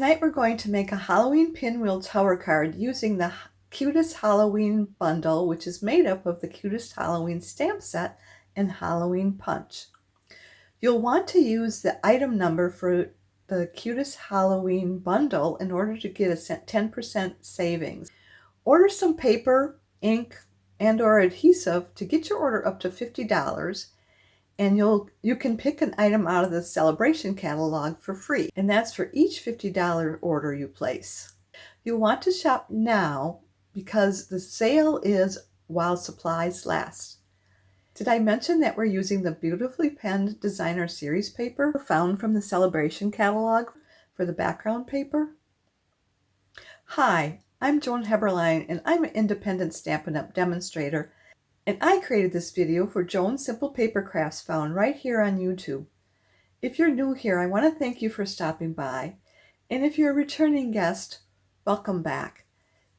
Tonight we're going to make a Halloween pinwheel tower card using the Cutest Halloween Bundle, which is made up of the Cutest Halloween stamp set and Halloween punch. You'll want to use the item number for the Cutest Halloween Bundle in order to get a 10% savings. Order some paper, ink, and or adhesive to get your order up to $50. And you can pick an item out of the SALE-a-bration catalog for free, and that's for each $50 order you place. You'll want to shop now because the sale is while supplies last. Did I mention that we're using the beautifully penned designer series paper found from the SALE-a-bration catalog for the background paper? Hi, I'm Joan and I'm an independent Stampin' Up! Demonstrator, and I created this video for joanssimplepapercrafts found right here on YouTube. If you're new here, I want to thank you for stopping by, and if you're a returning guest, welcome back.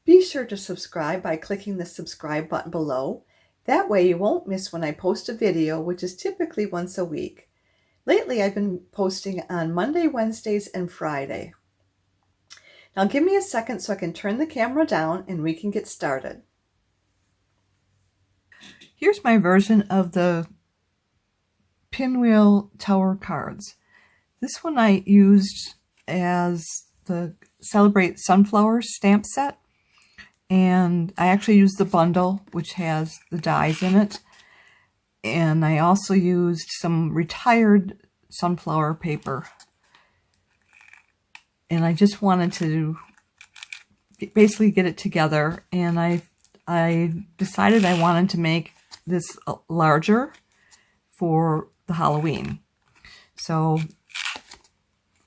Be sure to subscribe by clicking the subscribe button below. That way you won't miss when I post a video, which is typically once a week. Lately I've been posting on Monday, Wednesdays, and Friday. Now give me a second so I can turn the camera down and we can get started. Here's my version of the Pinwheel Tower cards. This one I used as the Celebrate Sunflowers stamp set, and I actually used the bundle, which has the dies in it, and I also used some retired sunflower paper, and I just wanted to basically get it together, and I decided I wanted to make this larger for the Halloween. So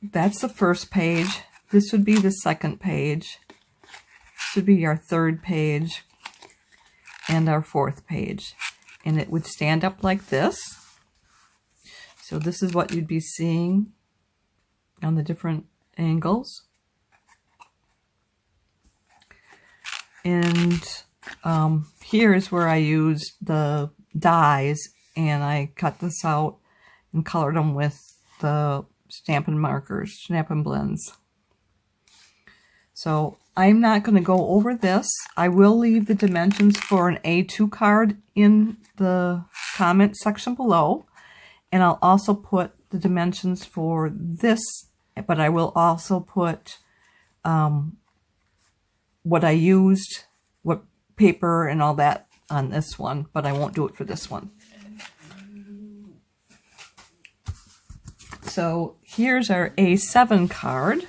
that's the first page. This would be the second page. This would be our third page and our fourth page. And it would stand up like this. So this is what you'd be seeing on the different angles. And here's where I used the dies, and I cut this out and colored them with the Stampin' markers, Stampin' blends. So I'm not going to go over this. I will leave the dimensions for an A2 card in the comment section below, and I'll also put the dimensions for this, but I will also put what I used, what paper and all that on this one, but I won't do it for this one. So here's our A7 card.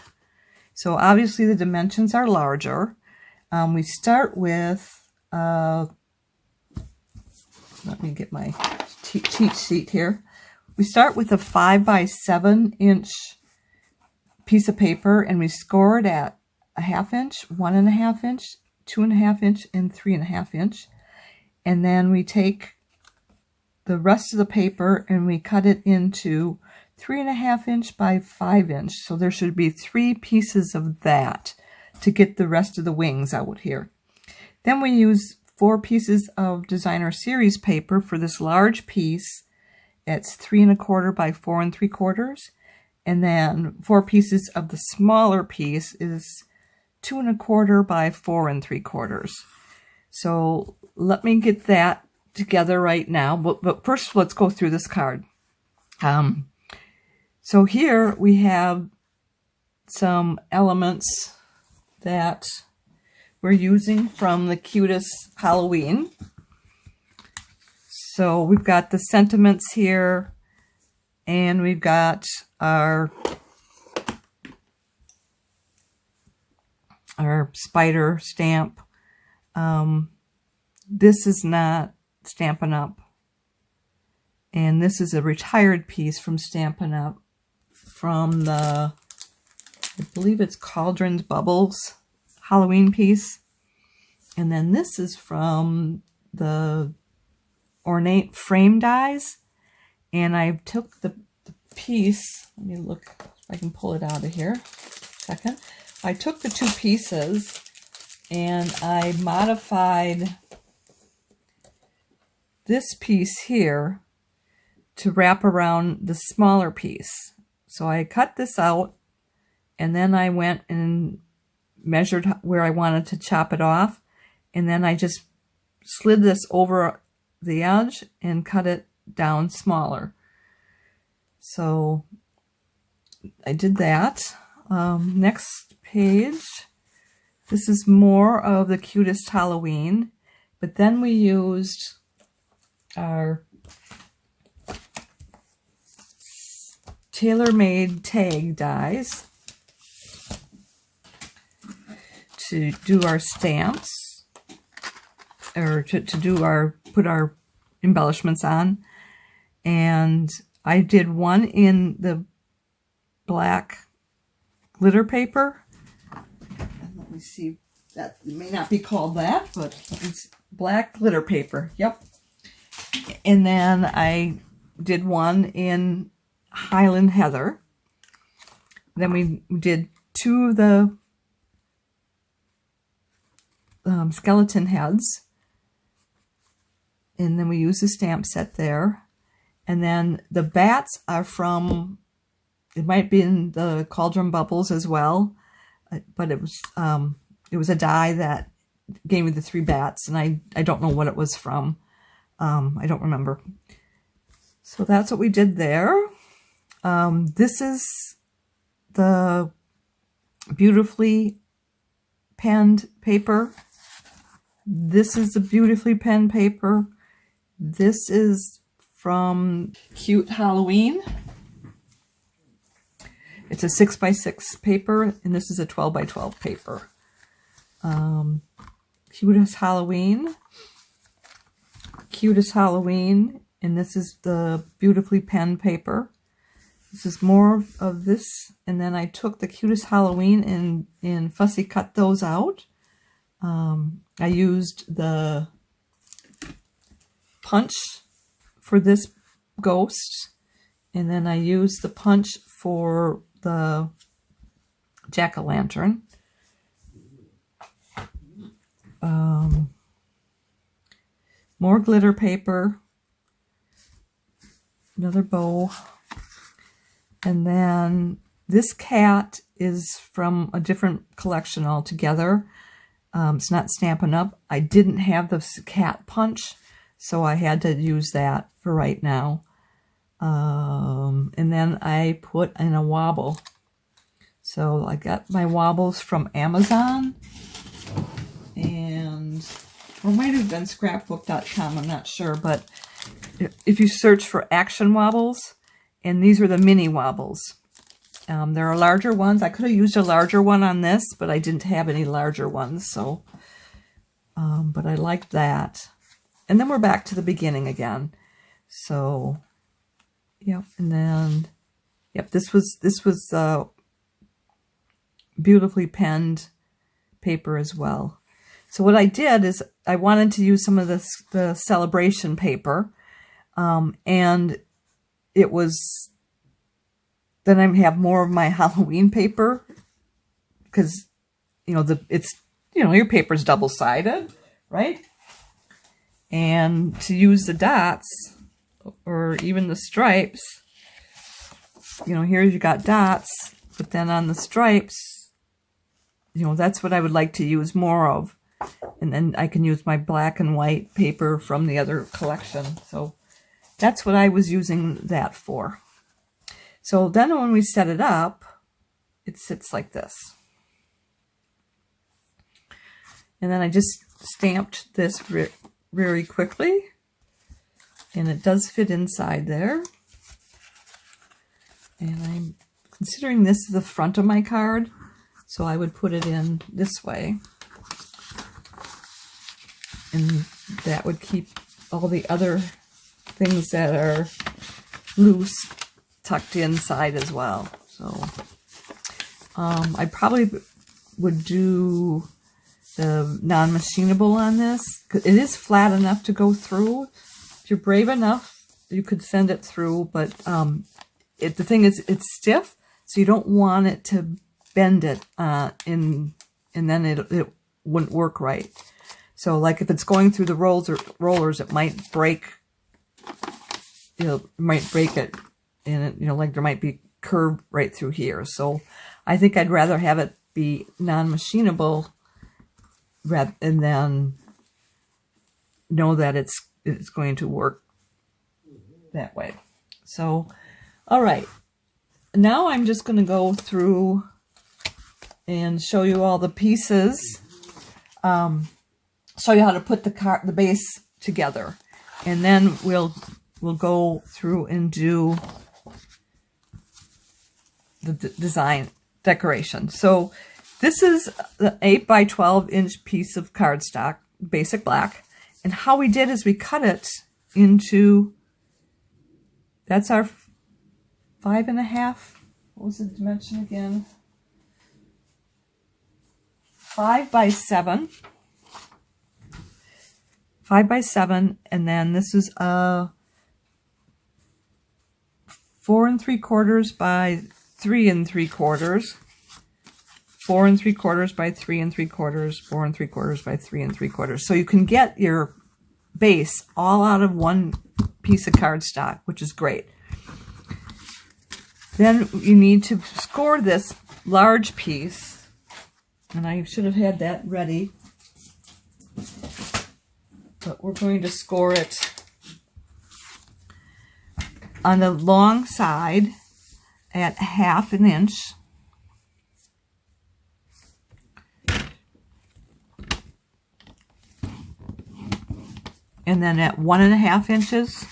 So obviously the dimensions are larger. We start with, let me get my cheat sheet here. We start with a 5x7 inch piece of paper, and we score it at a 1/2 inch, 1.5 inch, 2.5 inch, and 3.5 inch. And then we take the rest of the paper and we cut it into 3.5 inch by 5 inch. So there should be 3 pieces of that to get the rest of the wings out here. Then we use 4 pieces of designer series paper for this large piece. It's 3.25 by 4 3/4. And then 4 pieces of the smaller piece is 2.25 by 4 3/4. So let me get that together right now. But first, let's go through this card. So here we have some elements that we're using from the Cutest Halloween. So we've got the sentiments here, and we've got our spider stamp. This is not Stampin' Up, and this is a retired piece from Stampin' Up from the, I believe it's Cauldron's Bubbles Halloween piece. And then this is from the Ornate Frame Dies, and I took the piece, let me look if I can pull it out of here. Second. I took the 2 pieces and I modified this piece here to wrap around the smaller piece. So I cut this out And then I went and measured where I wanted to chop it off. And then I just slid this over the edge and cut it down smaller. So I did that. Next page. This is more of the Cutest Halloween. But then we used our tailor-made tag dies to do our stamps, or to do our, put our embellishments on. And I did one in the black glitter paper. Let me see, that it may not be called that, but it's black glitter paper. Yep. And then I did one in Highland Heather. Then we did two of the skeleton heads. And then we used the stamp set there. And then the bats are from, it might be in the Cauldron Bubbles as well, but it was a die that gave me the 3 bats, and I don't know what it was from. I don't remember. So that's what we did there. This is the beautifully penned paper. This is the beautifully penned paper. This is from Cute Halloween. It's a 6x6 paper, and this is a 12x12 paper. Cutest Halloween. Cutest Halloween, and this is the beautifully penned paper. This is more of this, and then I took the Cutest Halloween and fussy cut those out. I used the punch for this ghost, and then I used the punch for the jack-o'-lantern. More glitter paper, another bow, and then this cat is from a different collection altogether. It's not Stampin' Up. I didn't have the cat punch, so I had to use that for right now. And then I put in a wobble. So I got my wobbles from Amazon, and or it might have been scrapbook.com, I'm not sure, but if you search for action wobbles, and these are the mini wobbles. There are larger ones. I could have used a larger one on this, but I didn't have any larger ones, so but I liked that. And then we're back to the beginning again. So yep, and then yep, this was beautifully penned paper as well. So what I did is I wanted to use some of the celebration paper, and it was, then I have more of my Halloween paper, because your paper's double-sided, right? And to use the dots or even the stripes, here you got dots, but then on the stripes, that's what I would like to use more of. And then I can use my black and white paper from the other collection. So that's what I was using that for. So then when we set it up, it sits like this. And then I just stamped this very quickly. And it does fit inside there. And I'm considering this is the front of my card, so I would put it in this way. And that would keep all the other things that are loose tucked inside as well. So I probably would do the non-machinable on this, because it is flat enough to go through. If you're brave enough, you could send it through, but the thing is, it's stiff, so you don't want it to bend it, and then it wouldn't work right. So, like, if it's going through the rollers, it might break. It might break it, and like there might be curve right through here. So, I think I'd rather have it be non-machinable and then know that it's going to work that way. So, all right. Now I'm just going to go through and show you all the pieces. Show you how to put the base together, and then we'll go through and do the design decoration. So this is the 8 by 12 inch piece of cardstock, basic black, and how we did is we cut it into, that's our 5.5. What was the dimension again? 5 by 7. 5 by 7, and then this is a 4 3/4 by 3 3/4, 4 3/4 by 3 3/4, 4 3/4 by 3 3/4. So you can get your base all out of one piece of cardstock, which is great. Then you need to score this large piece, and I should have had that ready, but we're going to score it on the long side at 1/2 inch. And then at 1.5 inches.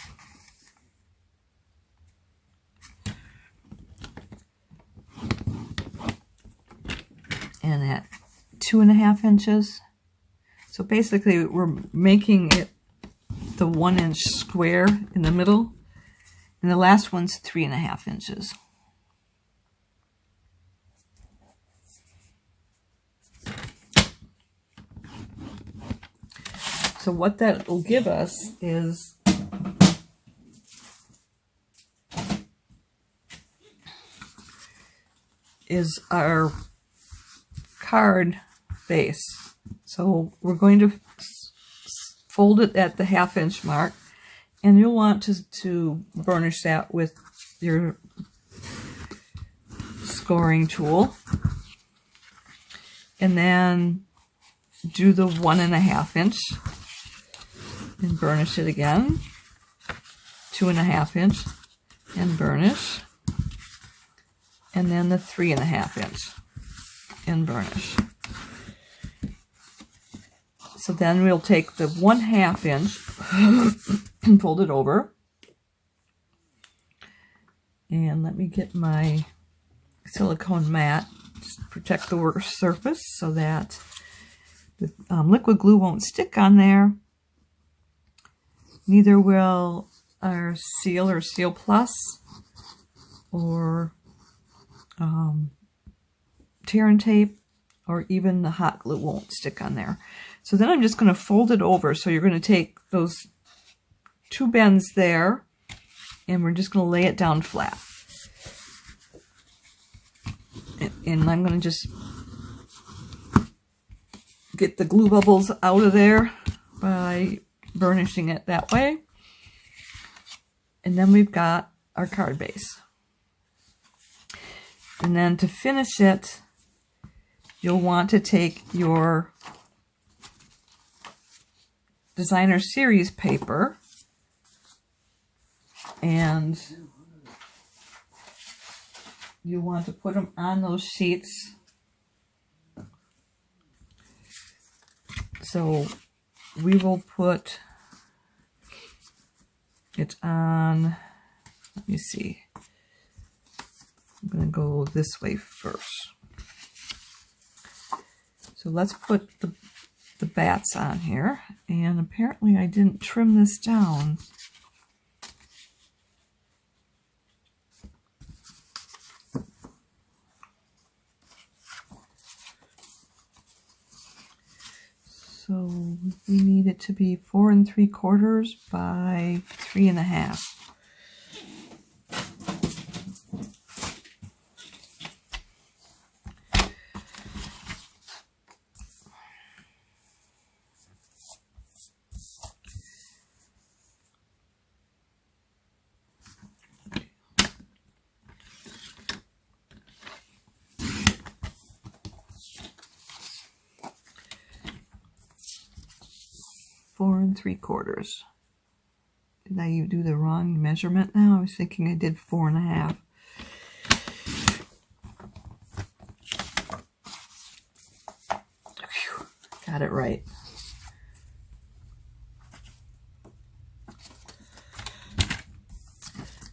And at 2.5 inches. So basically we're making it the 1 inch square in the middle, and the last one's 3.5 inches. So what that will give us is our card base. So we're going to fold it at the 1/2 inch mark, and you'll want to burnish that with your scoring tool, and then do the 1.5 inch and burnish it again, 2.5 inch and burnish, and then the 3.5 inch and burnish. So then we'll take the 1/2 inch and fold it over. And let me get my silicone mat to protect the work surface so that the liquid glue won't stick on there. Neither will our seal or Seal Plus or tear and tape, or even the hot glue won't stick on there. So then I'm just going to fold it over. So you're going to take those 2 bends there, and we're just going to lay it down flat. And I'm going to just get the glue bubbles out of there by burnishing it that way. And then we've got our card base. And then to finish it, you'll want to take your designer series paper and you want to put them on those sheets. So we will put it on, let me see, I'm going to go this way first. So let's put the bats on here, and apparently I didn't trim this down. So we need it to be 4 3/4 by 3.5. 4 3/4. Did I do the wrong measurement now? I was thinking I did 4 1/2. Whew, got it right.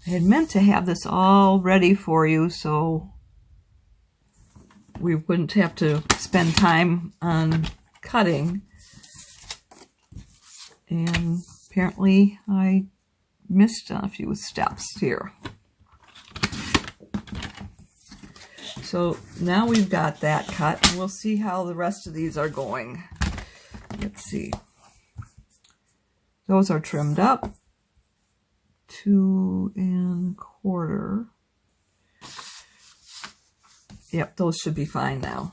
I had meant to have this all ready for you so we wouldn't have to spend time on cutting. And apparently I missed a few steps here. So now we've got that cut, and we'll see how the rest of these are going. Let's see. Those are trimmed up. 2 1/4. Yep, those should be fine now.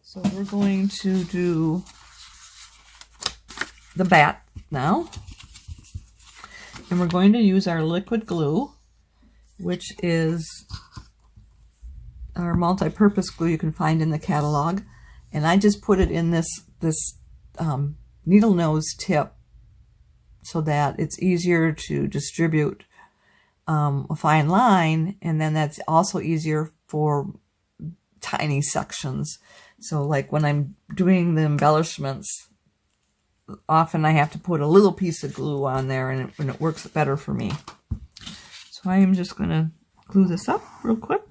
So we're going to do the bat now. And we're going to use our liquid glue, which is our multi-purpose glue you can find in the catalog. And I just put it in this needle nose tip so that it's easier to distribute a fine line, and then that's also easier for tiny sections. So like when I'm doing the embellishments, often I have to put a little piece of glue on there, and it works better for me. So I am just going to glue this up real quick.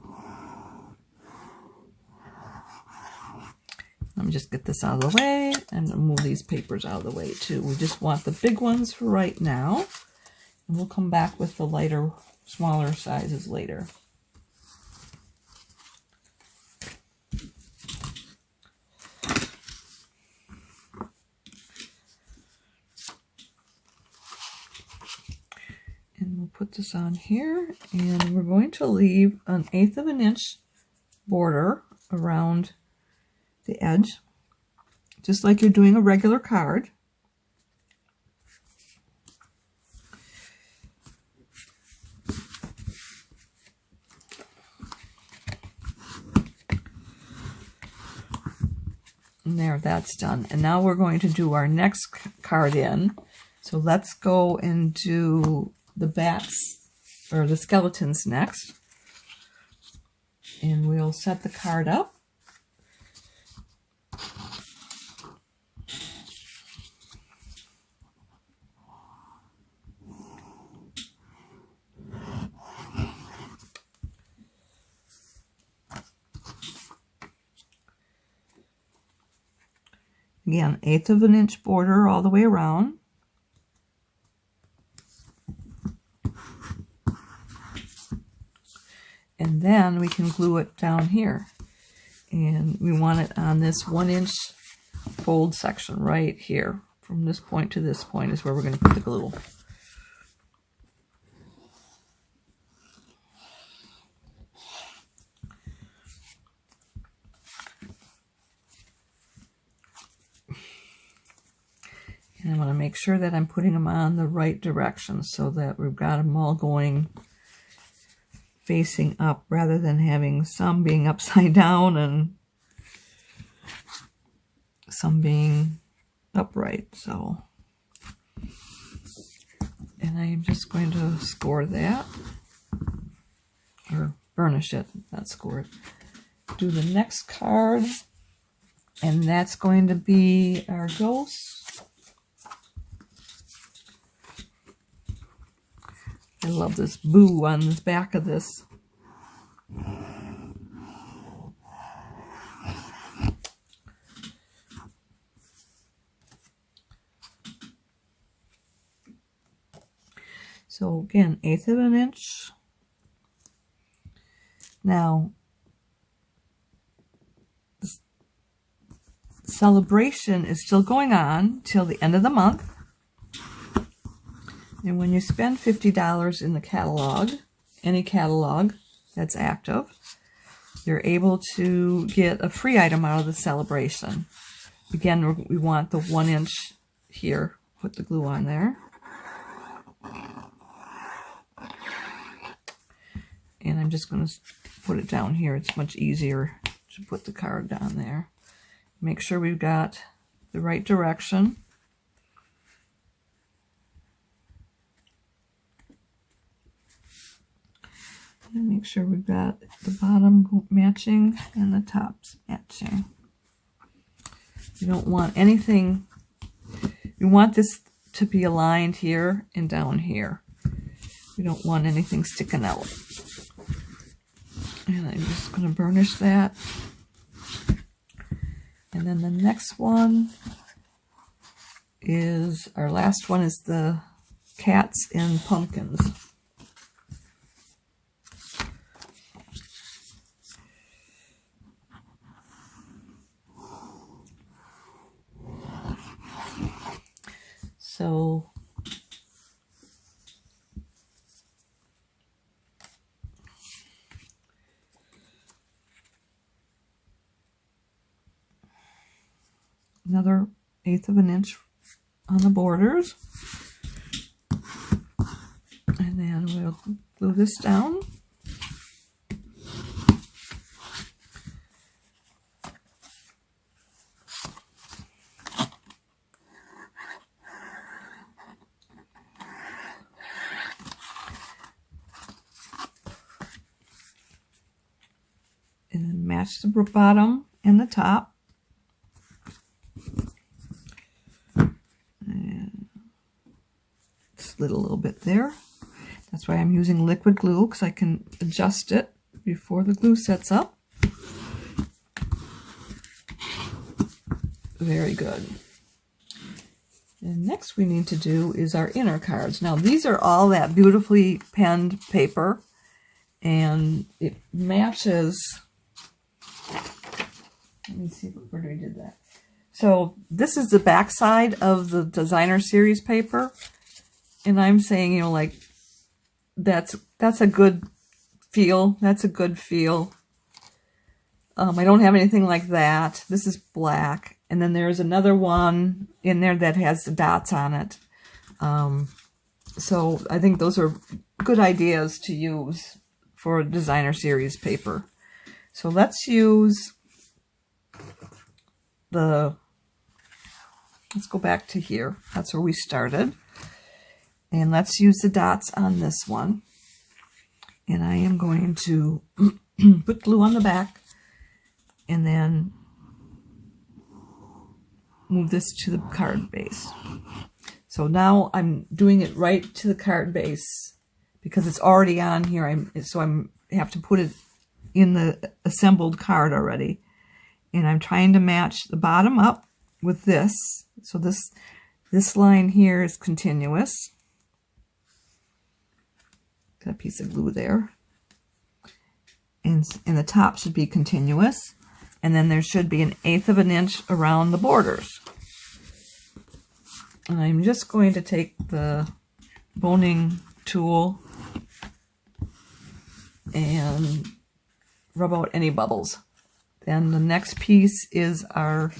Let me just get this out of the way and move these papers out of the way too. We just want the big ones for right now, and we'll come back with the lighter, smaller sizes later. And we'll put this on here, and we're going to leave an 1/8 of an inch border around the edge, just like you're doing a regular card. And there, that's done. And now we're going to do our next card in. So let's go and do the bats, or the skeletons, next. And we'll set the card up. Again, 1/8 of an inch border all the way around. And then we can glue it down here. And we want it on this 1 inch fold section right here. From this point to this point is where we're going to put the glue. And I want to make sure that I'm putting them on the right direction so that we've got them all going facing up rather than having some being upside down and some being upright. So, and I'm just going to score that, or burnish it, not score it. Do the next card, and that's going to be our ghost. I love this boo on the back of this. So again, 1/8 of an inch. Now, the celebration is still going on till the end of the month. And when you spend $50 in the catalog, any catalog that's active, you're able to get a free item out of the celebration. Again, we want the 1 inch here. Put the glue on there. And I'm just going to put it down here. It's much easier to put the card down there. Make sure we've got the right direction. And make sure we've got the bottom matching and the tops matching. You don't want anything, you want this to be aligned here and down here. We don't want anything sticking out. And I'm just going to burnish that. And then the next one is, our last one is the cats and pumpkins. So another 1/8 of an inch on the borders, and then we'll glue this down. And then match the bottom and the top. Slid a little bit there. That's why I'm using liquid glue, because I can adjust it before the glue sets up. Very good. And next we need to do is our inner cards. Now these are all that beautifully penned paper, and it matches. Let me see where we did that. So this is the back side of the designer series paper. And I'm saying, you know, like, that's a good feel. That's a good feel. I don't have anything like that. This is black. And then there's another one in there that has the dots on it. So I think those are good ideas to use for designer series paper. So let's use let's go back to here. That's where we started. And let's use the dots on this one. And I am going to put glue on the back and then move this to the card base. So now I'm doing it right to the card base because it's already on here. I have to put it in the assembled card already. And I'm trying to match the bottom up with this. So this line here is continuous. Got a piece of glue there. And the top should be continuous. And then there should be 1/8 of an inch around the borders. And I'm just going to take the boning tool and rub out any bubbles. Then the next piece is our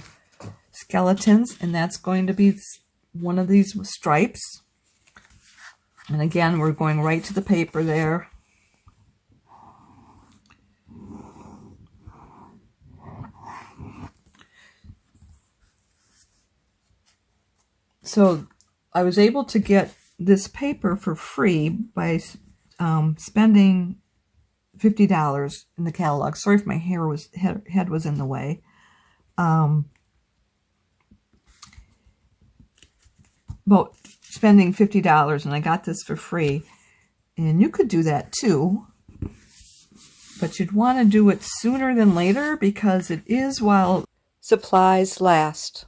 skeletons, and that's going to be one of these stripes. And again, we're going right to the paper there. So I was able to get this paper for free by spending $50 in the catalog. Sorry if my head was in the way. About spending $50, and I got this for free. And you could do that too, but you'd want to do it sooner than later because it is while supplies last.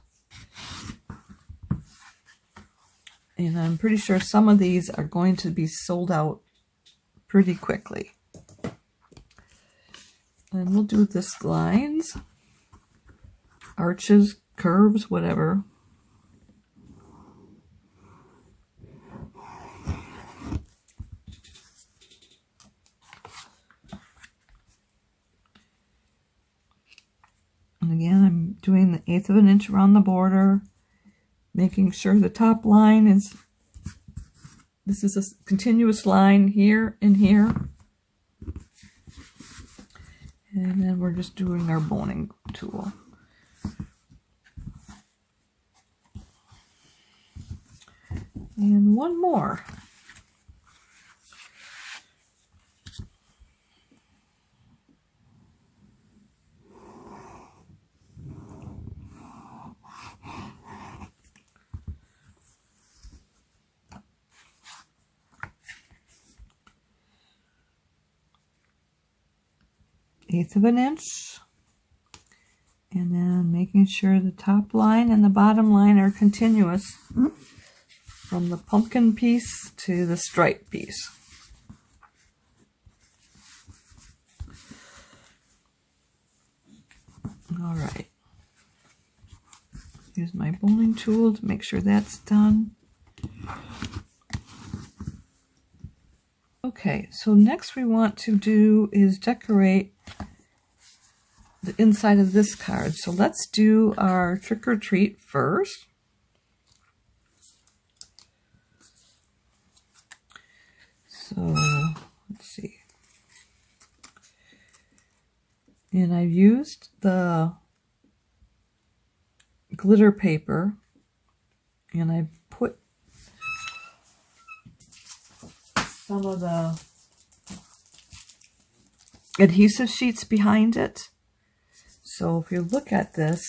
And I'm pretty sure some of these are going to be sold out pretty quickly. And we'll do this lines, arches, curves, whatever. And again, I'm doing the 1/8 of an inch around the border, making sure the top line is, this is a continuous line here and here. And then we're just doing our boning tool. And one more. Eighth of an inch. And then making sure the top line and the bottom line are continuous from the pumpkin piece to the stripe piece. All right. Use my boning tool to make sure that's done. Okay, so next we want to do is decorate the inside of this card. So let's do our trick or treat first. So let's see. And I've used the glitter paper and I put some of the adhesive sheets behind it. So if you look at this,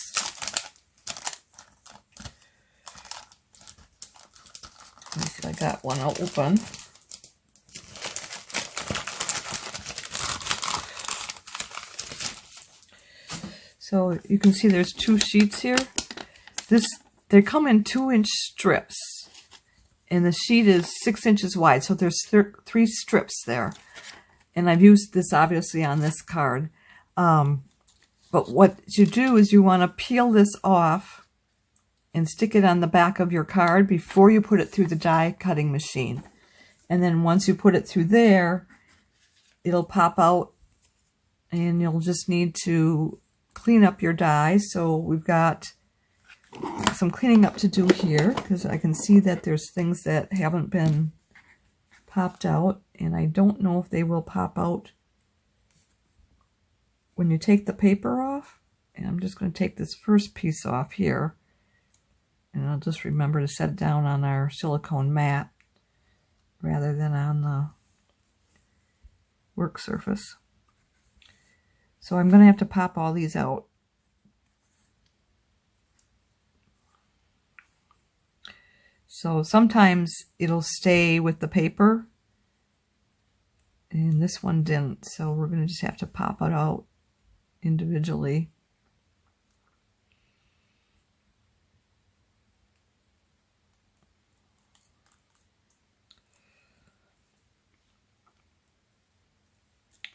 let me see if I got one open. So you can see there's two sheets here. They come in 2-inch strips, and the sheet is 6 inches wide. So there's 3 strips there, and I've used this obviously on this card. But what you do is you want to peel this off and stick it on the back of your card before you put it through the die cutting machine. And then once you put it through there, it'll pop out and you'll just need to clean up your die. So we've got some cleaning up to do here because I can see that there's things that haven't been popped out, and I don't know if they will pop out when you take the paper off. And I'm just going to take this first piece off here, and I'll just remember to set it down on our silicone mat rather than on the work surface. So I'm going to have to pop all these out. So sometimes it'll stay with the paper, and this one didn't, so we're going to just have to pop it out individually.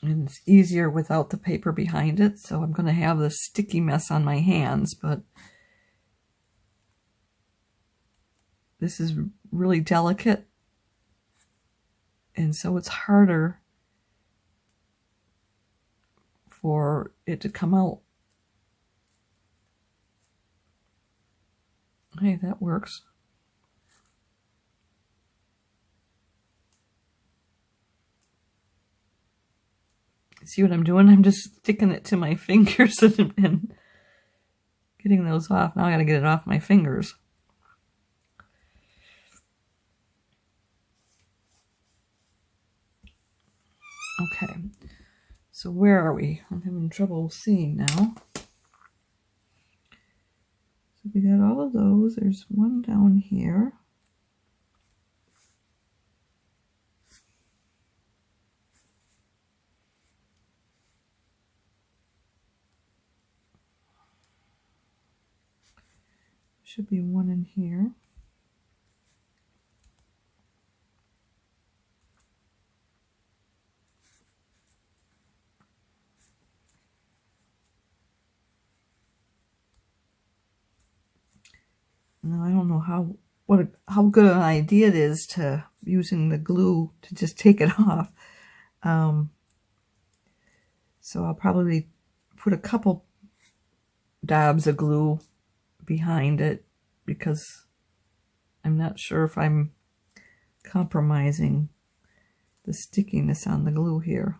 And it's easier without the paper behind it, so I'm going to have this sticky mess on my hands, but this is really delicate, and so it's harder for it to come out. Hey, that works. See what I'm doing? I'm just sticking it to my fingers and getting those off. Now I gotta get it off my fingers. Okay, so where are we? I'm having trouble seeing now. So we got all of those. There's one down here. Should be one in here. Now I don't know how good an idea it is to using the glue to just take it off. So I'll probably put a couple dabs of glue behind it because I'm not sure if I'm compromising the stickiness on the glue here.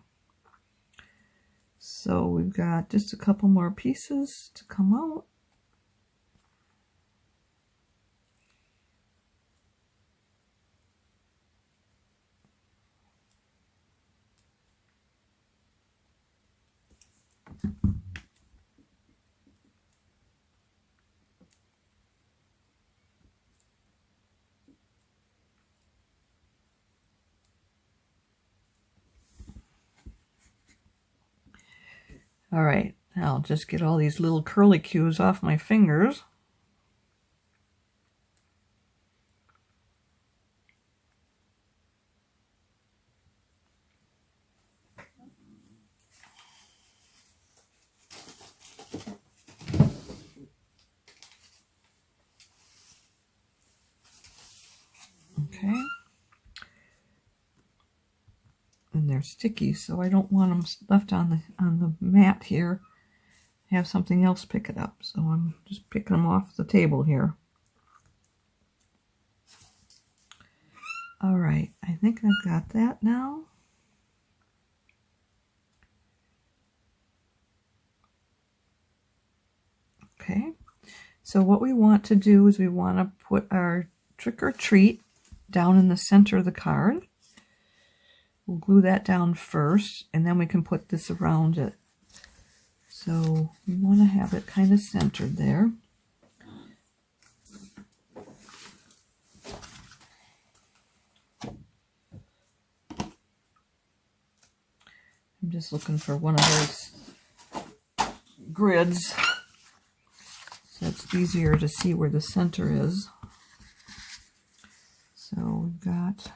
So we've got just a couple more pieces to come out. All right, now I'll just get all these little curly cues off my fingers. Okay. And they're sticky, so I don't want them left on the mat here. Have something else pick it up, so I'm just picking them off the table here. All right, I think I've got that now. Okay, so what we want to do is we want to put our trick or treat down in the center of the card. We'll glue that down first, and then we can put this around it. So we want to have it kind of centered there. I'm just looking for one of those grids so it's easier to see where the center is. So we've got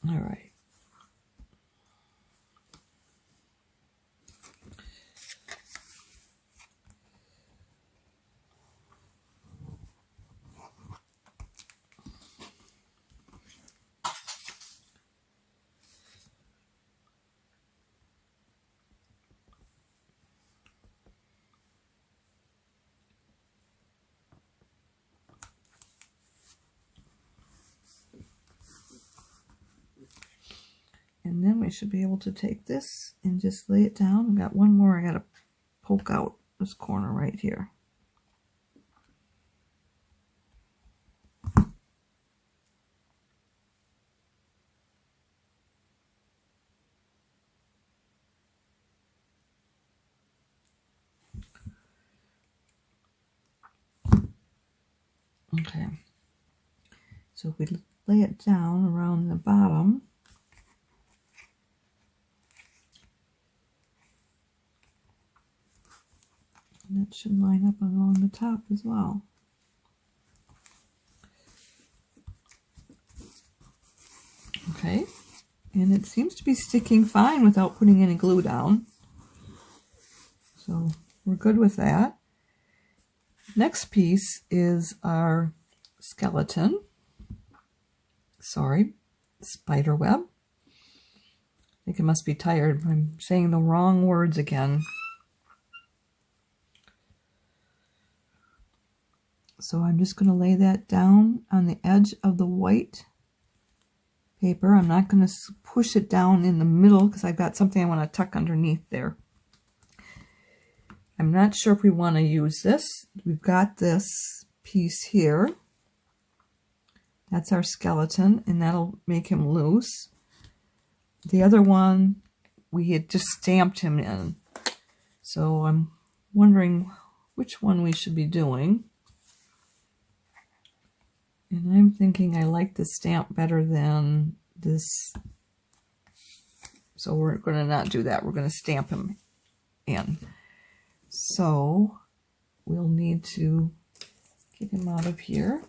all right. And then we should be able to take this and just lay it down. I've got one more I got to poke out this corner right here. Okay, so if we lay it down around the bottom, and that should line up along the top as well. Okay, and it seems to be sticking fine without putting any glue down. So we're good with that. Next piece is our skeleton. Sorry, spider web. I think it must be tired. I'm saying the wrong words again. So I'm just going to lay that down on the edge of the white paper. I'm not going to push it down in the middle because I've got something I want to tuck underneath there. I'm not sure if we want to use this. We've got this piece here. That's our skeleton, and that'll make him loose. The other one, we had just stamped him in. So I'm wondering which one we should be doing. And I'm thinking I like the stamp better than this. So we're going to not do that. We're going to stamp him in. So we'll need to get him out of here.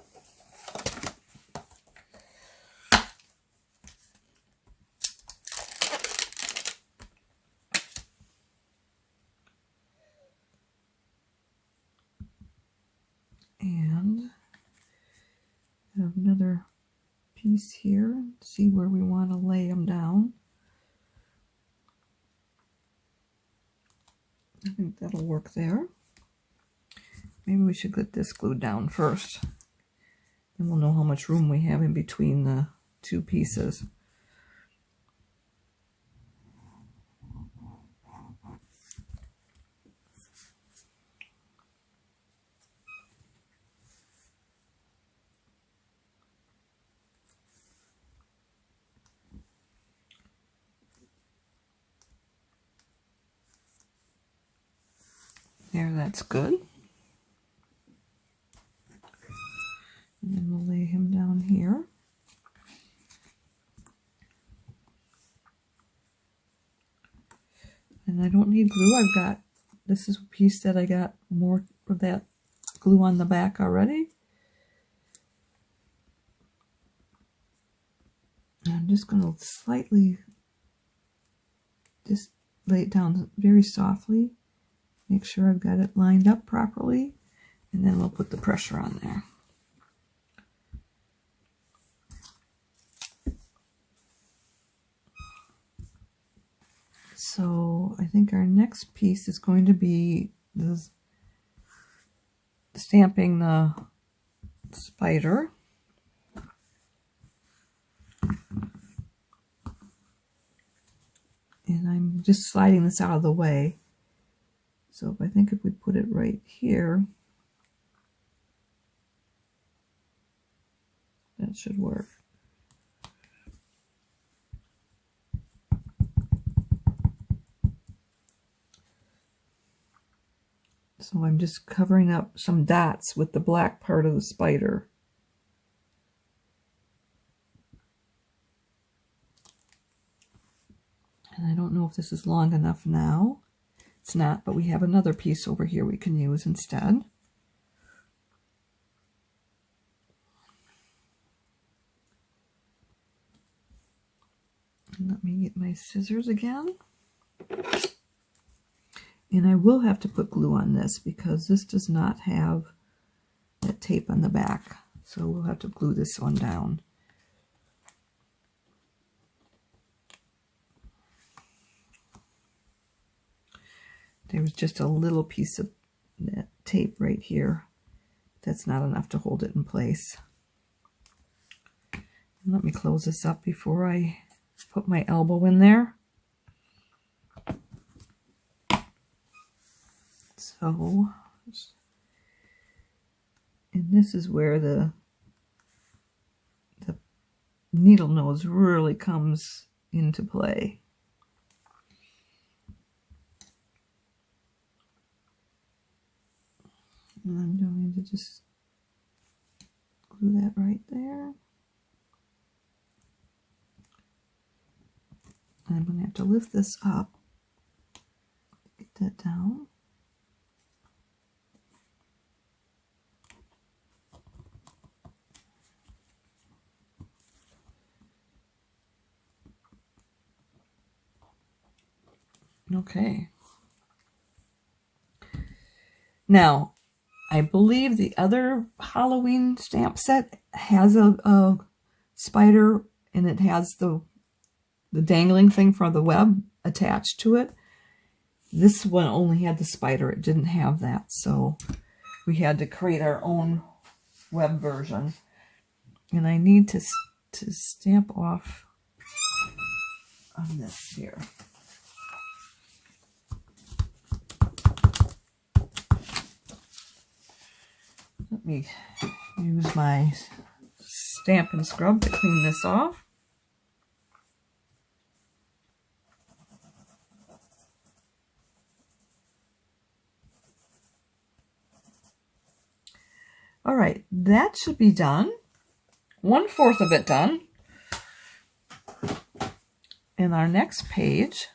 And have another piece here. See where we want to lay them down. I think that'll work there. Maybe we should get this glued down first. Then we'll know how much room we have in between the two pieces. There, that's good. And then we'll lay him down here. And I don't need glue. This is a piece that I got more of that glue on the back already. And I'm just going to slightly just lay it down very softly. Make sure I've got it lined up properly. And then we'll put the pressure on there. So I think our next piece is going to be this, stamping the spider. And I'm just sliding this out of the way. So I think if we put it right here, that should work. So I'm just covering up some dots with the black part of the spider. And I don't know if this is long enough now. It's not, but we have another piece over here we can use instead. And let me get my scissors again. And I will have to put glue on this because this does not have that tape on the back. So we'll have to glue this one down. There was just a little piece of that tape right here. That's not enough to hold it in place. And let me close this up before I put my elbow in there. So, and this is where the needle nose really comes into play. And I'm going to just glue that right there. I'm going to have to lift this up, get that down. Okay. Now, I believe the other Halloween stamp set has a spider, and it has the dangling thing for the web attached to it. This one only had the spider. It didn't have that, so we had to create our own web version. And I need to stamp off on this here. Let me use my Stampin' scrub to clean this off. All right, that should be done. 1/4 of it done. And our next page,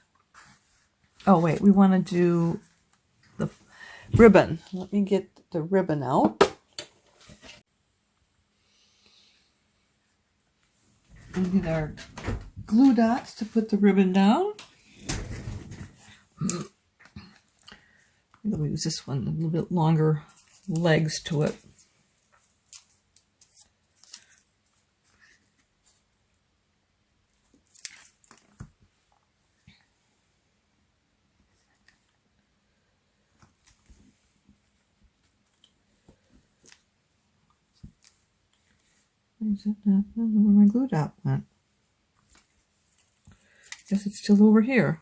oh wait, we want to do the ribbon. Let me get the ribbon out. We get our glue dots to put the ribbon down. We'll use this one, a little bit longer legs to it. Is it not? I don't know where my glue dot went. Guess it's still over here.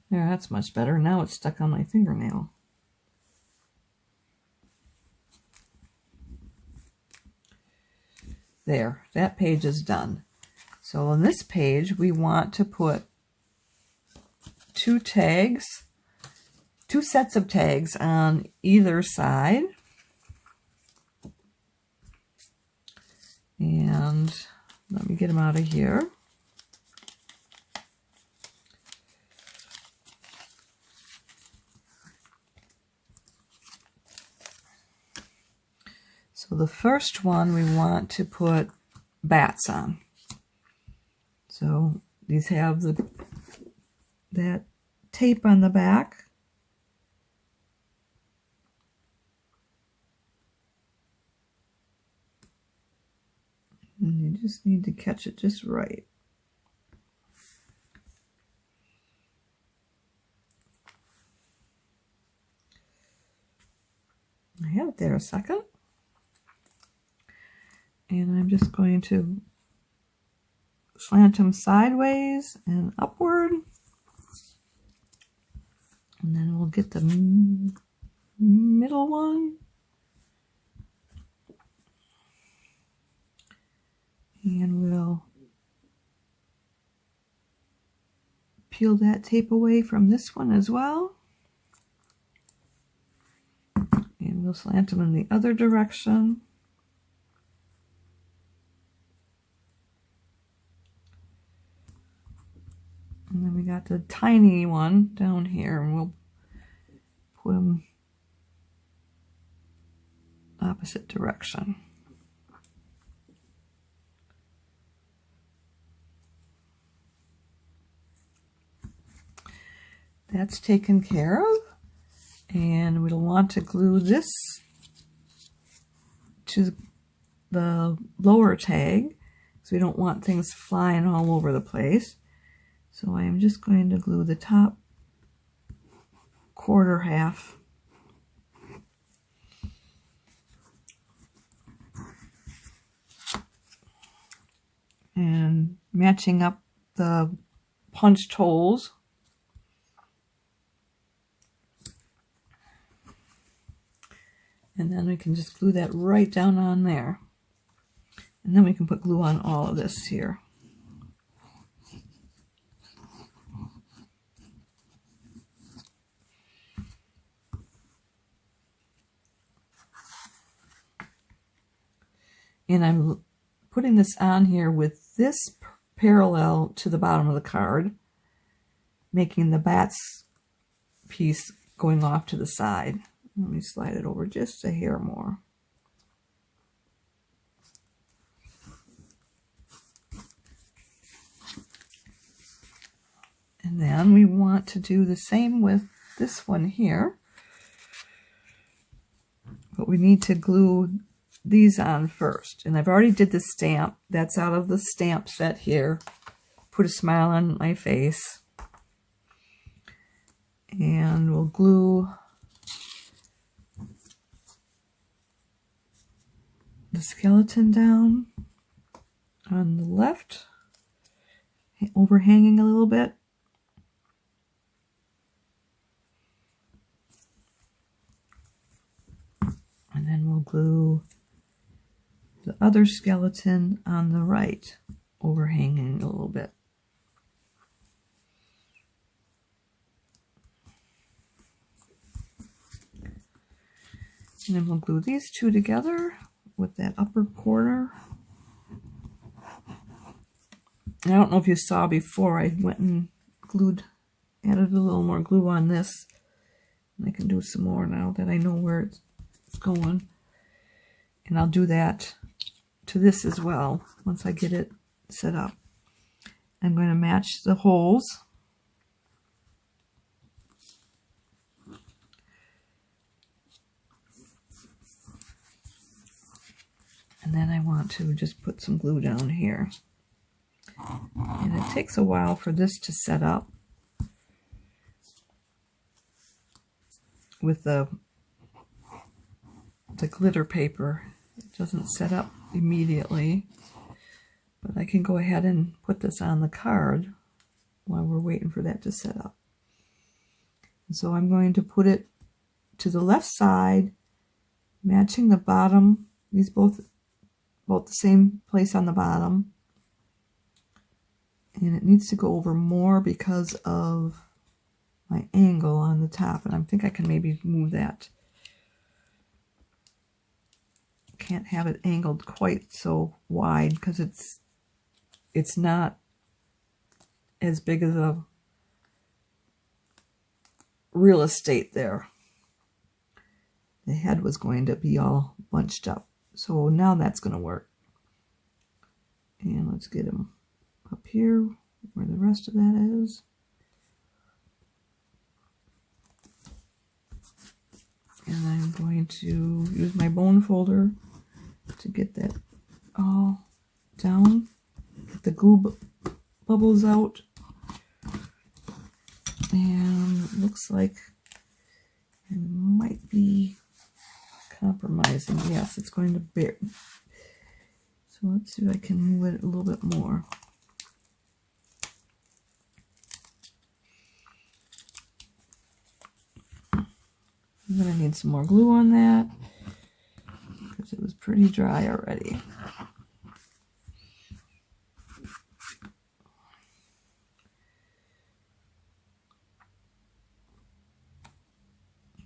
There, that's much better. Now it's stuck on my fingernail. There, that page is done. So on this page, we want to put 2 tags 2 sets of tags on either side. And let me get them out of here. So the first one we want to put bats on. So these have that tape on the back. And you just need to catch it just right. I have it there a second. And I'm just going to slant them sideways and upward. And then we'll get the middle one. And we'll peel that tape away from this one as well. And we'll slant them in the other direction. And then we got the tiny one down here, and we'll put them opposite direction. That's taken care of, and we'll want to glue this to the lower tag, so we don't want things flying all over the place. So I am just going to glue the top quarter half and matching up the punched holes. And then we can just glue that right down on there. And then we can put glue on all of this here. And I'm putting this on here with this parallel to the bottom of the card, making the bats piece going off to the side. Let me slide it over just a hair more. And then we want to do the same with this one here. But we need to glue these on first. And I've already did the stamp. That's out of the stamp set here. Put a smile on my face. And we'll glue the skeleton down on the left, overhanging a little bit. And then we'll glue the other skeleton on the right, overhanging a little bit. And then we'll glue these two together with that upper corner. And I don't know if you saw before, I went and added a little more glue on this. And I can do some more now that I know where it's going. And I'll do that to this as well once I get it set up. I'm going to match the holes. And then I want to just put some glue down here. And it takes a while for this to set up with the glitter paper. It doesn't set up immediately, but I can go ahead and put this on the card while we're waiting for that to set up. And so I'm going to put it to the left side, matching the bottom. These both the same place on the bottom. And it needs to go over more because of my angle on the top, and I think I can maybe move that. Can't have it angled quite so wide because it's not as big as a real estate there. The head was going to be all bunched up. So now that's going to work. And let's get him up here where the rest of that is. And I'm going to use my bone folder to get that all down. Get the glue bubbles out. And it looks like it might be compromising. Yes, it's going to bear. So let's see if I can move it a little bit more. I'm going to need some more glue on that because it was pretty dry already.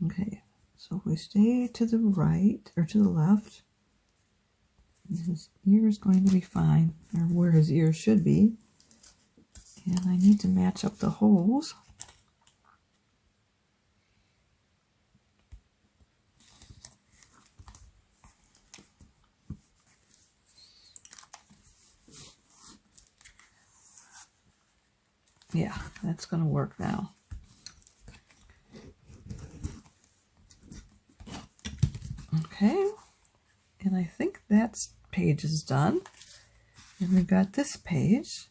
Okay, so if we stay to the right or to the left, his ear is going to be fine, or where his ear should be. And I need to match up the holes. Yeah, that's going to work now. Okay, and I think that page is done. And we've got this page,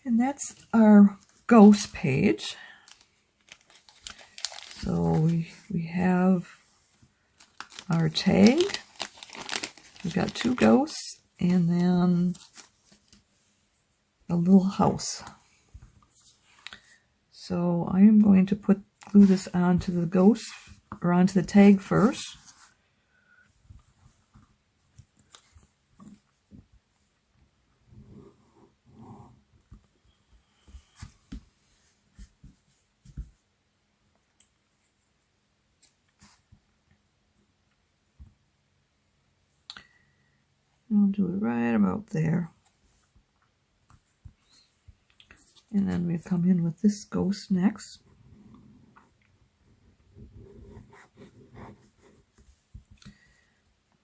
and that's our ghost page. So we have our tag. We've got 2 ghosts, and then a little house. So I am going to glue this onto the ghost, or onto the tag first. I'll do it right about there. And then we come in with this ghost next.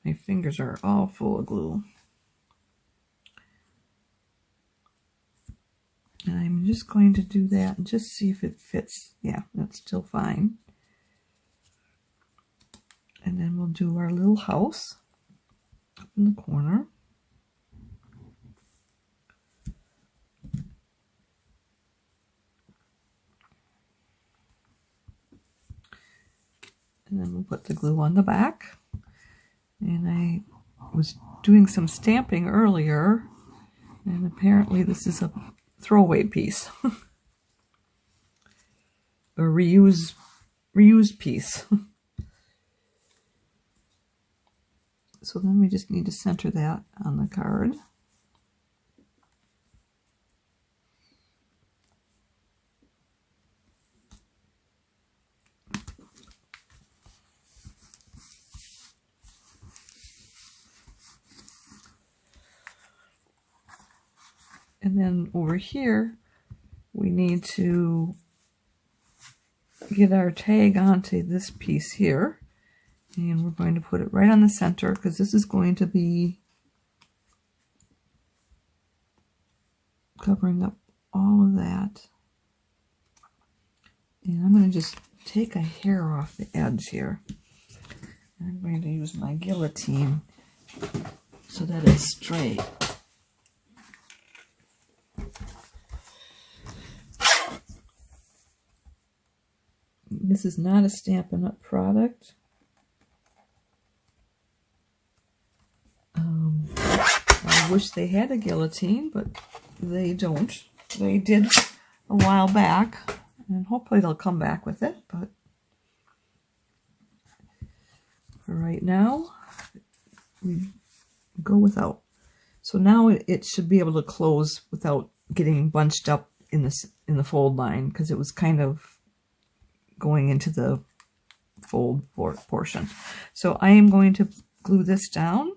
My fingers are all full of glue. And I'm just going to do that and just see if it fits. Yeah, that's still fine. And then we'll do our little house up in the corner. And then we'll put the glue on the back. And I was doing some stamping earlier, and apparently this is a throwaway piece. A reused piece. So then we just need to center that on the card. And then over here, we need to get our tag onto this piece here. And we're going to put it right on the center because this is going to be covering up all of that. And I'm going to just take a hair off the edge here. I'm going to use my guillotine so that it's straight. This is not a Stampin' Up! Product. I wish they had a guillotine, but they don't. They did a while back, and hopefully they'll come back with it, but for right now, we go without. So now it should be able to close without getting bunched up in in the fold line because it was kind of going into the fold portion. So I am going to glue this down,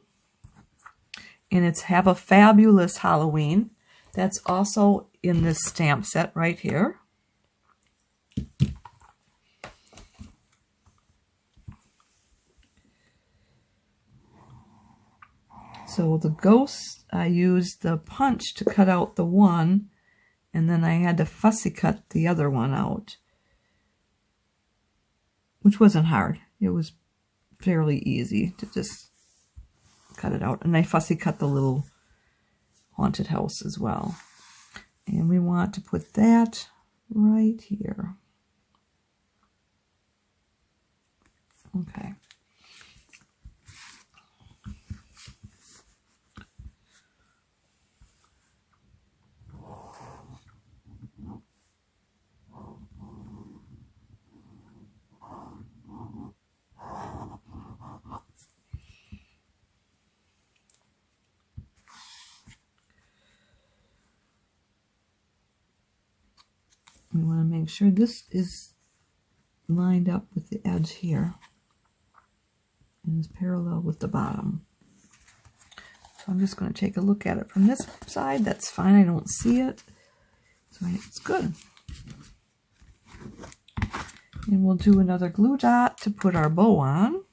and it's Have a Fabulous Halloween. That's also in this stamp set right here. So the ghost, I used the punch to cut out the one, and then I had to fussy cut the other one out, which wasn't hard. It was fairly easy to just cut it out. And I fussy cut the little haunted house as well. And we want to put that right here. Okay. We want to make sure this is lined up with the edge here and is parallel with the bottom. So I'm just going to take a look at it from this side. That's fine. I don't see it. So it's good. And we'll do another glue dot to put our bow on.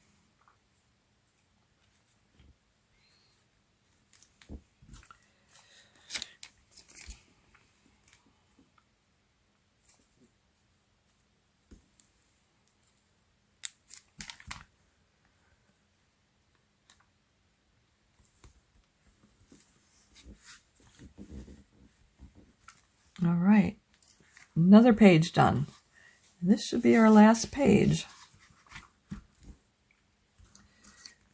All right, another page done. This should be our last page.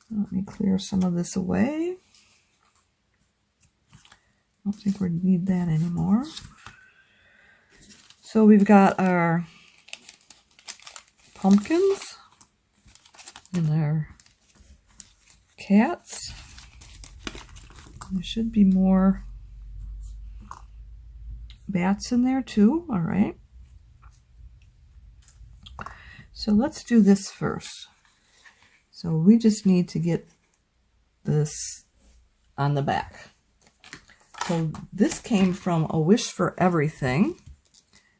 Let me clear some of this away. I don't think we need that anymore. So we've got our pumpkins and our cats. There should be more bats in there too. All right. So let's do this first. So we just need to get this on the back. So this came from A Wish for Everything.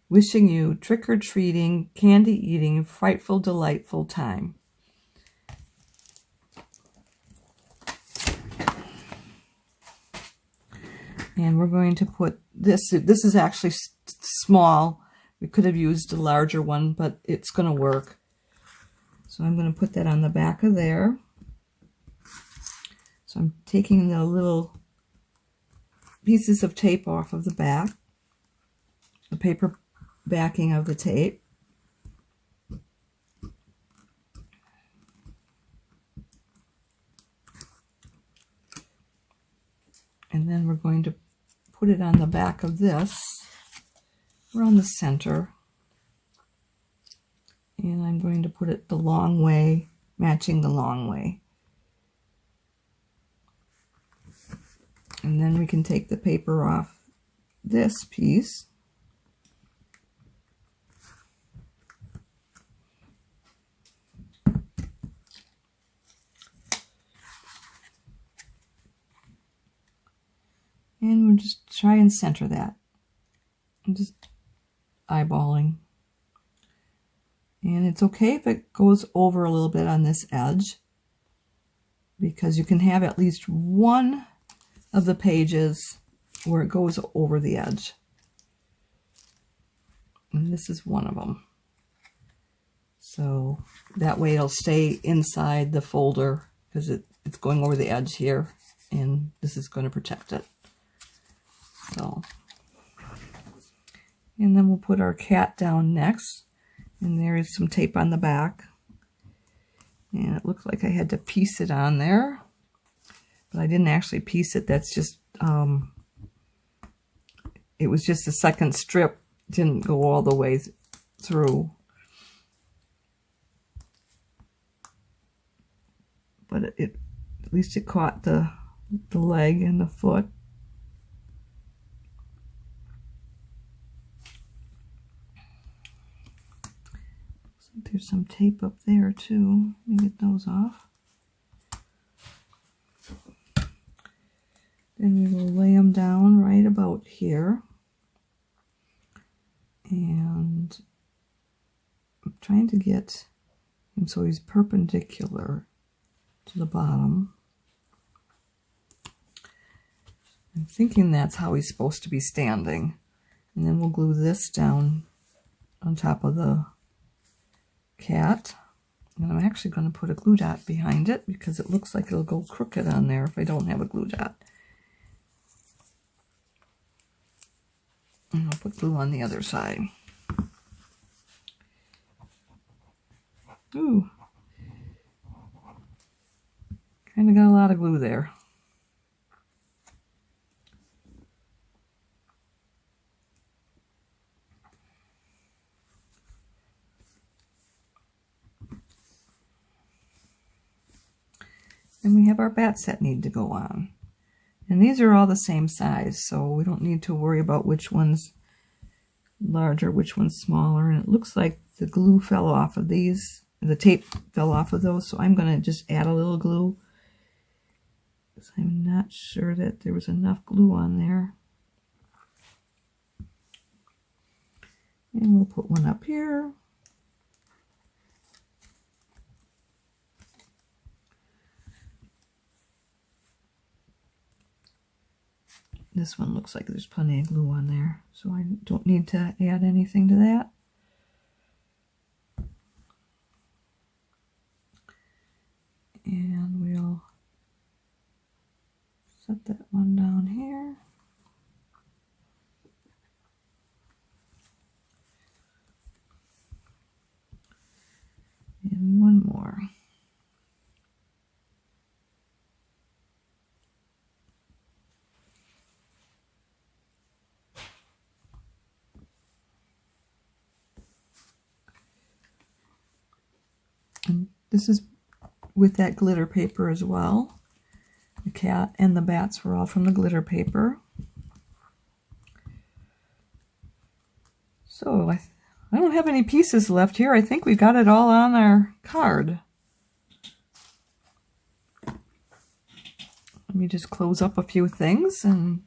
Wishing you trick-or-treating, candy-eating, frightful, delightful time. And we're going to put this is actually small. We could have used a larger one, but it's going to work. So I'm going to put that on the back of there. So I'm taking the little pieces of tape off of the back, the paper backing of the tape. And then we're going to put it on the back of this, around the center. And I'm going to put it the long way, matching the long way. And then we can take the paper off this piece. And we'll just try and center that. I'm just eyeballing. And it's okay if it goes over a little bit on this edge, because you can have at least one of the pages where it goes over the edge. And this is one of them. So that way it'll stay inside the folder, because it's going over the edge here, and this is going to protect it. So, and then we'll put our cat down next, and there is some tape on the back, and it looks like I had to piece it on there, but I didn't actually piece it. That's just it was just the second strip, didn't go all the way through, but at least it caught the leg and the foot. There's some tape up there too. Let me get those off. Then we will lay them down right about here. And I'm trying to get him so he's perpendicular to the bottom. I'm thinking that's how he's supposed to be standing. And then we'll glue this down on top of the cat. And I'm actually going to put a glue dot behind it because it looks like it'll go crooked on there if I don't have a glue dot. And I'll put glue on the other side. Ooh. Kind of got a lot of glue there. And we have our bat set need to go on. And these are all the same size, so we don't need to worry about which one's larger, which one's smaller. And it looks like the glue fell off of these, the tape fell off of those, so I'm going to just add a little glue. Because I'm not sure that there was enough glue on there. And we'll put one up here. This one looks like there's plenty of glue on there, so I don't need to add anything to that. And we'll set that one down here. And one more. And this is with that glitter paper as well. The cat and the bats were all from the glitter paper. So I don't have any pieces left here. I think we got it all on our card. Let me just close up a few things. And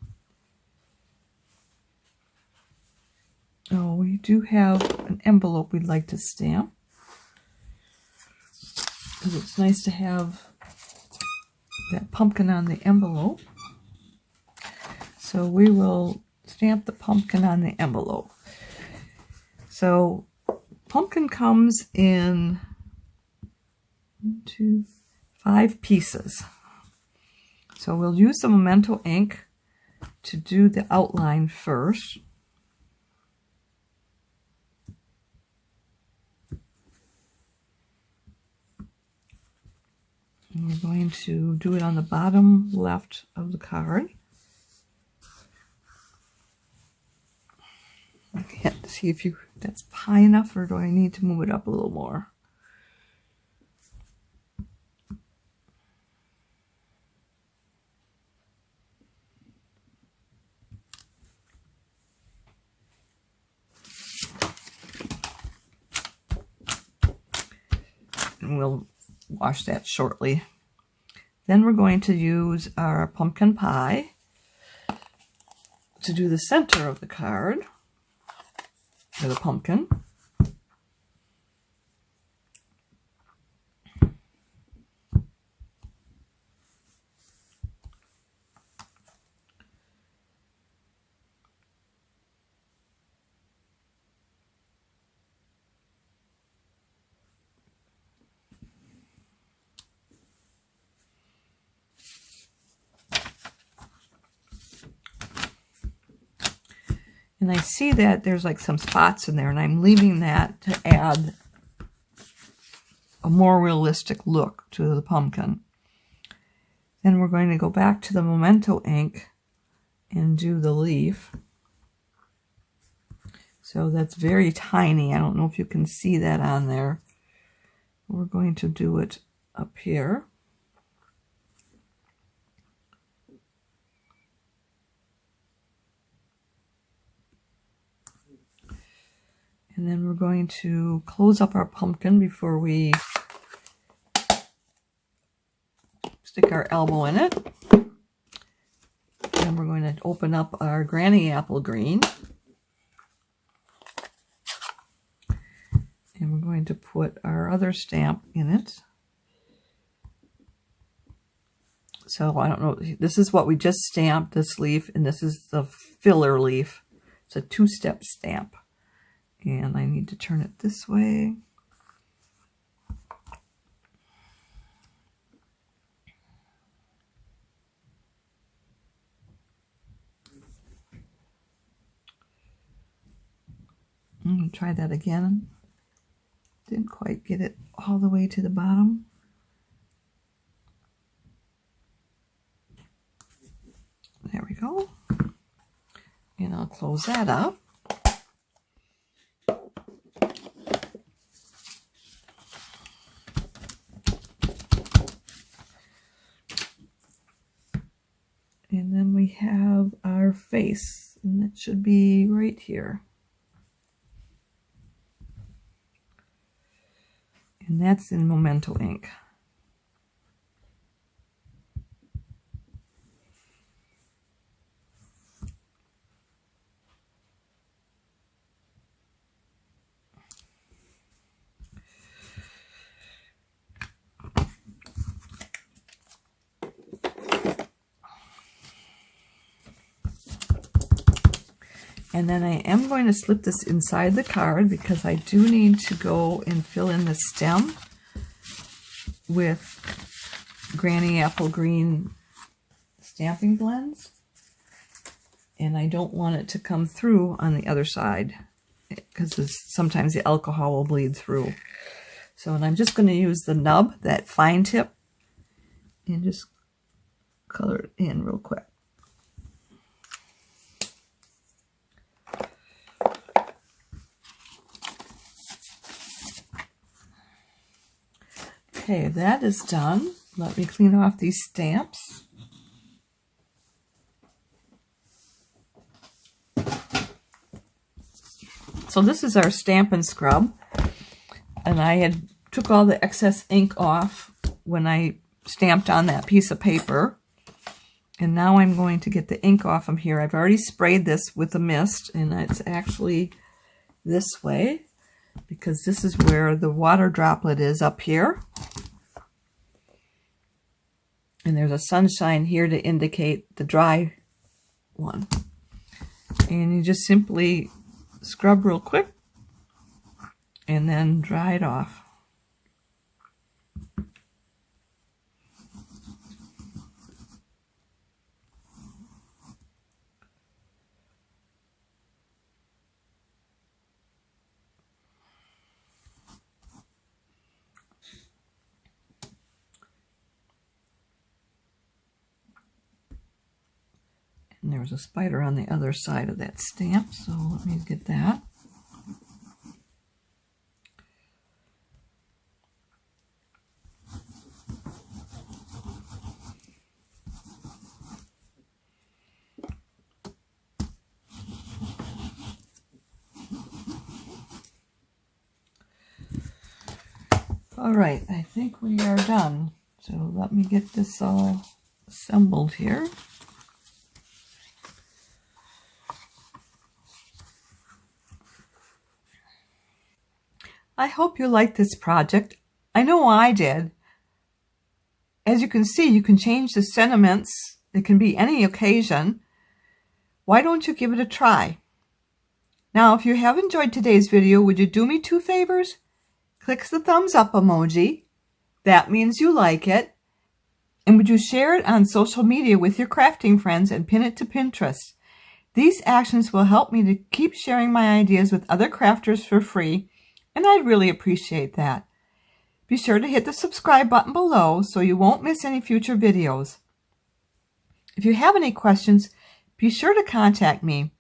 oh, we do have an envelope we'd like to stamp. Because it's nice to have that pumpkin on the envelope. So we will stamp the pumpkin on the envelope. So pumpkin comes in 5 pieces. So we'll use the Memento ink to do the outline first. And we're going to do it on the bottom left of the card. I can't see if that's high enough, or do I need to move it up a little more? And we'll wash that shortly. Then we're going to use our pumpkin pie to do the center of the card, or the pumpkin. And I see that there's like some spots in there, and I'm leaving that to add a more realistic look to the pumpkin. Then we're going to go back to the Memento ink and do the leaf. So that's very tiny. I don't know if you can see that on there. We're going to do it up here. And then we're going to close up our pumpkin before we stick our elbow in it. And we're going to open up our granny apple green. And we're going to put our other stamp in it. So I don't know, this is what we just stamped, this leaf, and this is the filler leaf. It's a two-step stamp. And I need to turn it this way. I'm going to try that again. Didn't quite get it all the way to the bottom. There we go. And I'll close that up. And then we have our face, and it should be right here. And that's in Memento ink. And then I am going to slip this inside the card because I do need to go and fill in the stem with Granny Apple Green stamping blends. And I don't want it to come through on the other side because sometimes the alcohol will bleed through. So, and I'm just going to use the nub, that fine tip, and just color it in real quick. Okay, that is done. Let me clean off these stamps. So this is our Stampin' scrub, and I had took all the excess ink off when I stamped on that piece of paper. And now I'm going to get the ink off of here. I've already sprayed this with a mist, and it's actually this way, because this is where the water droplet is up here. And there's a sunshine here to indicate the dry one. And you just simply scrub real quick and then dry it off. And there was a spider on the other side of that stamp, so let me get that. All right, I think we are done. So let me get this all assembled here. I hope you liked this project. I know I did. As you can see, you can change the sentiments. It can be any occasion. Why don't you give it a try? Now, if you have enjoyed today's video, would you do me two favors? Click the thumbs up emoji. That means you like it. And would you share it on social media with your crafting friends and pin it to Pinterest? These actions will help me to keep sharing my ideas with other crafters for free, and I'd really appreciate that. Be sure to hit the subscribe button below so you won't miss any future videos. If you have any questions, be sure to contact me.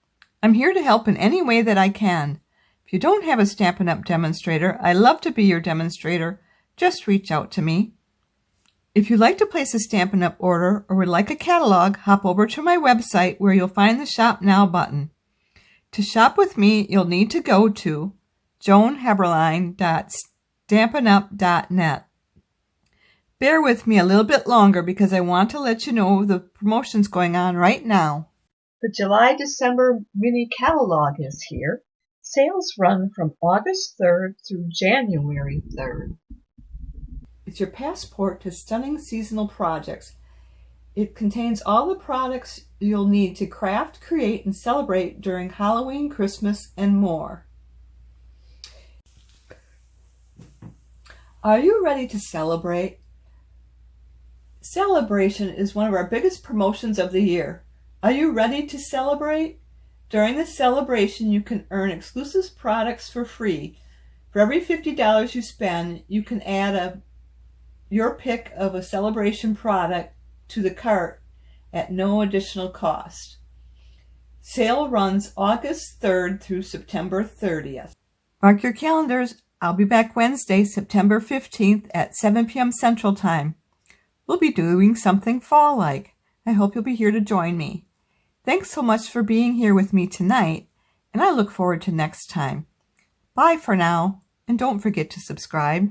I'm here to help in any way that I can. If you don't have a Stampin' Up! Demonstrator, I'd love to be your demonstrator. Just reach out to me. If you'd like to place a Stampin' Up! Order or would like a catalog, hop over to my website where you'll find the Shop Now button. To shop with me, you'll need to go to joanhaberline.stampinup.net. Bear with me a little bit longer because I want to let you know the promotions going on right now. The July-December mini catalog is here. Sales run from August 3rd through January 3rd. It's your passport to stunning seasonal projects. It contains all the products you'll need to craft, create, and celebrate during Halloween, Christmas, and more. Are you ready to celebrate? SALE-a-bration is one of our biggest promotions of the year. Are you ready to celebrate? During the SALE-a-bration, you can earn exclusive products for free. For every $50 you spend, you can add your pick of a SALE-a-bration product to the cart at no additional cost. Sale runs August 3rd through September 30th. Mark your calendars. I'll be back Wednesday, September 15th at 7 p.m. Central Time. We'll be doing something fall-like. I hope you'll be here to join me. Thanks so much for being here with me tonight, and I look forward to next time. Bye for now, and don't forget to subscribe.